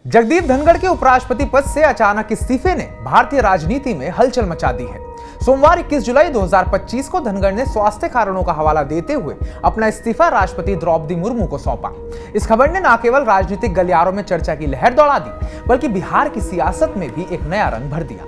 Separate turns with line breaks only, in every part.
जगदीप धनखड़ के उपराष्ट्रपति पद से अचानक इस्तीफे ने भारतीय राजनीति में हलचल मचा दी है। सोमवार 21 जुलाई 2025 को धनखड़ ने स्वास्थ्य कारणों का हवाला देते हुए अपना इस्तीफा राष्ट्रपति द्रौपदी मुर्मू को सौंपा। इस खबर ने न केवल राजनीतिक गलियारों में चर्चा की लहर दौड़ा दी, बल्कि बिहार की सियासत में भी एक नया रंग भर दिया।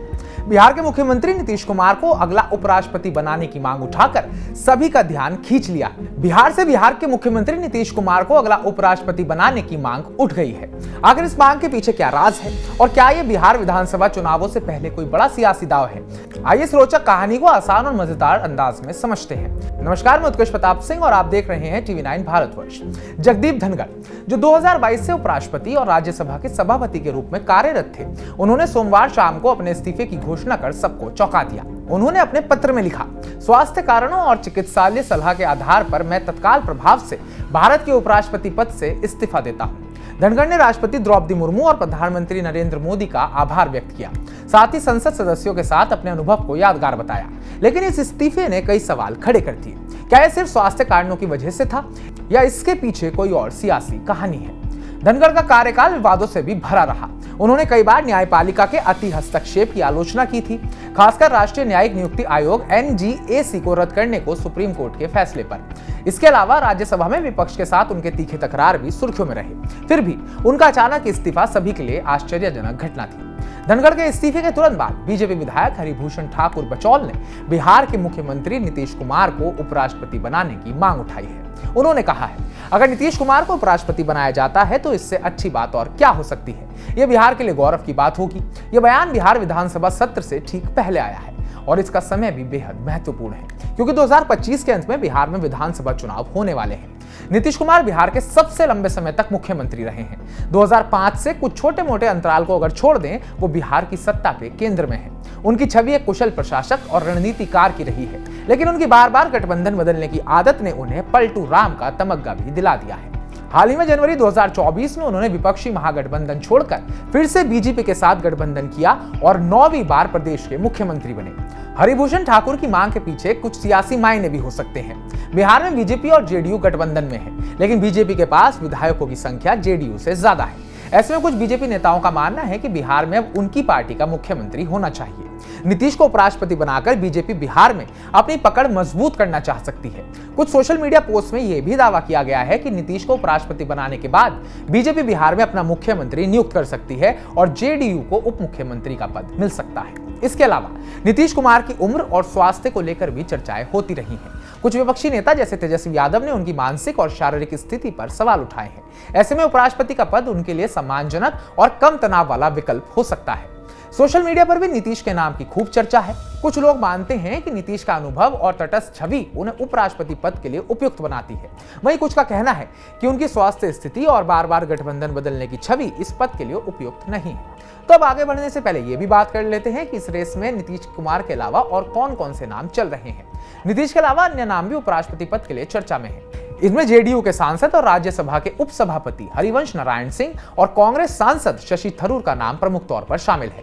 बिहार के मुख्यमंत्री नीतीश कुमार को अगला उपराष्ट्रपति बनाने की मांग उठाकर सभी का ध्यान खींच लिया। बिहार के मुख्यमंत्री नीतीश कुमार को अगला उपराष्ट्रपति बनाने की मांग उठ गई है। आखिर इस मांग के पीछे क्या राज है और क्या ये बिहार विधानसभा चुनावों से पहले कोई बड़ा सियासी दांव है? आइए इस रोचक कहानी को आसान और मजेदार अंदाज में समझते हैं। नमस्कार, मैं उत्कृष्ट प्रताप सिंह और आप देख रहे हैं TV9 भारतवर्ष। जगदीप धनखड़ जो 2022 से उपराष्ट्रपति और राज्यसभा के सभापति के रूप में कार्यरत थे, उन्होंने सोमवार शाम को अपने इस्तीफे की घोषणा कर सबको चौंका दिया। उन्होंने अपने पत्र में लिखा, स्वास्थ्य कारणों और चिकित्सालय सलाह के आधार पर मैं तत्काल प्रभाव से भारत के उपराष्ट्रपति पद से इस्तीफा देता हूं। धनखड़ ने राष्ट्रपति द्रौपदी मुर्मू और प्रधानमंत्री नरेंद्र मोदी का आभार व्यक्त किया। साथ ही संसद सदस्यों के साथ अपने अनुभव को यादगार बताया। लेकिन इस इस्तीफे ने कई सवाल खड़े कर दिए। क्या यह सिर्फ स्वास्थ्य कारणों की वजह से था या इसके पीछे कोई और सियासी कहानी है? धनखड़ का कार्यकाल विवादों से भी भरा रहा। उन्होंने कई बार न्यायपालिका के अति हस्तक्षेप की आलोचना की थी, खासकर राष्ट्रीय न्यायिक नियुक्ति आयोग NGAC को रद्द करने को सुप्रीम कोर्ट के फैसले पर। इसके अलावा राज्यसभा में विपक्ष के साथ उनके तीखे तकरार भी सुर्खियों में रहे। फिर भी उनका अचानक इस्तीफा सभी के लिए आश्चर्यजनक घटना थी। धनखड़ के इस्तीफे के तुरंत बाद बीजेपी विधायक हरिभूषण ठाकुर बचौल ने बिहार के मुख्यमंत्री नीतीश कुमार को उपराष्ट्रपति बनाने की मांग उठाई है। उन्होंने कहा है, अगर नीतीश कुमार को उपराष्ट्रपति बनाया जाता है तो इससे अच्छी बात और क्या हो सकती है। यह बिहार के लिए गौरव की बात होगी। यह बयान बिहार विधानसभा सत्र से ठीक पहले आया है और इसका समय भी बेहद महत्वपूर्ण है, क्योंकि 2025 के अंत में बिहार में विधानसभा चुनाव होने वाले हैं। नीतीश कुमार बिहार के सबसे लंबे समय तक मुख्यमंत्री रहे हैं। 2005 से कुछ छोटे मोटे अंतराल को अगर छोड़ दें, वो बिहार की सत्ता के केंद्र में है। उनकी छवि एक कुशल प्रशासक और रणनीतिकार की रही है, लेकिन उनकी बार बार गठबंधन बदलने की आदत ने उन्हें पलटू राम का तमग्गा भी दिला दिया है। हाल ही में जनवरी 2024 में उन्होंने विपक्षी महागठबंधन छोड़कर फिर से बीजेपी के साथ गठबंधन किया और 9वीं बार प्रदेश के मुख्यमंत्री बने। हरिभूषण ठाकुर की मांग के पीछे कुछ सियासी मायने भी हो सकते हैं। बिहार में बीजेपी और जेडीयू गठबंधन में है, लेकिन बीजेपी के पास विधायकों की संख्या जेडीयू से ज्यादा है। ऐसे में कुछ बीजेपी नेताओं का मानना है कि बिहार में अब उनकी पार्टी का मुख्यमंत्री होना चाहिए। नीतीश को उपराष्ट्रपति बनाकर बीजेपी बिहार में अपनी पकड़ मजबूत करना चाह सकती है। कुछ सोशल मीडिया पोस्ट में यह भी दावा किया गया है कि नीतीश को उपराष्ट्रपति बनाने के बाद बीजेपी बिहार में अपना मुख्यमंत्री नियुक्त कर सकती है और जेडीयू को उप मुख्यमंत्री का पद मिल सकता है। इसके अलावा नीतीश कुमार की उम्र और स्वास्थ्य को लेकर भी चर्चाएं होती रही हैं। कुछ विपक्षी नेता जैसे तेजस्वी यादव ने उनकी मानसिक और शारीरिक स्थिति पर सवाल उठाए हैं। ऐसे में उपराष्ट्रपति का पद उनके लिए सम्मानजनक और कम तनाव वाला विकल्प हो सकता है। सोशल मीडिया पर भी नीतीश के नाम की खूब चर्चा है। कुछ लोग मानते हैं कि नीतीश का अनुभव और तटस्थ छवि उन्हें उपराष्ट्रपति पद के लिए उपयुक्त बनाती है। वहीं कुछ का कहना है कि उनकी स्वास्थ्य स्थिति और बार बार गठबंधन बदलने की छवि इस पद के लिए उपयुक्त नहीं है। तो अब आगे बढ़ने से पहले ये भी बात कर लेते हैं कि इस रेस में नीतीश कुमार के अलावा और कौन कौन से नाम चल रहे हैं। नीतीश के अलावा अन्य नाम भी उपराष्ट्रपति पद के लिए चर्चा में है। इसमें जेडीयू के सांसद और राज्यसभा के उपसभापति हरिवंश नारायण सिंह और कांग्रेस सांसद शशि थरूर का नाम प्रमुख तौर पर शामिल है।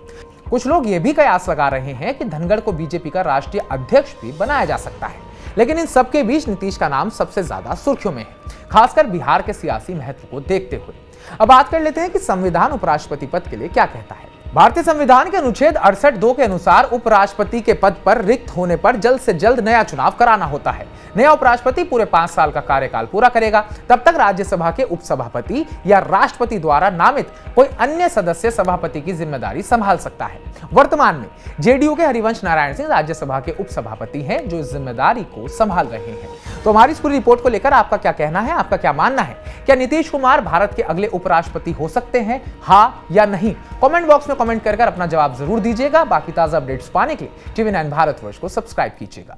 कुछ लोग ये भी कयास लगा रहे हैं कि धनखड़ को बीजेपी का राष्ट्रीय अध्यक्ष भी बनाया जा सकता है, लेकिन इन सबके बीच नीतीश का नाम सबसे ज्यादा सुर्खियों में है, खासकर बिहार के सियासी महत्व को देखते हुए। अब बात कर लेते हैं कि संविधान उपराष्ट्रपति पद के लिए क्या कहता है। भारतीय संविधान के अनुच्छेद 68(2) के अनुसार उपराष्ट्रपति के पद पर रिक्त होने पर जल्द से जल्द नया चुनाव कराना होता है। नया उपराष्ट्रपति पूरे 5 साल का कार्यकाल पूरा करेगा। तब तक राज्यसभा के उपसभापति या राष्ट्रपति द्वारा नामित कोई अन्य सदस्य सभापति की जिम्मेदारी संभाल सकता है। वर्तमान में जेडीयू के हरिवंश नारायण सिंह राज्यसभा के उपसभापति हैं, जो इस जिम्मेदारी को संभाल रहे हैं। तो हमारी इस पूरी रिपोर्ट को लेकर आपका क्या कहना है, आपका क्या मानना है? क्या नीतीश कुमार भारत के अगले उपराष्ट्रपति हो सकते हैं, हाँ या नहीं? कमेंट बॉक्स में कमेंट कर अपना जवाब जरूर दीजिएगा। बाकी ताजा अपडेट्स पाने के लिए TV9 भारतवर्ष को सब्सक्राइब कीजिएगा।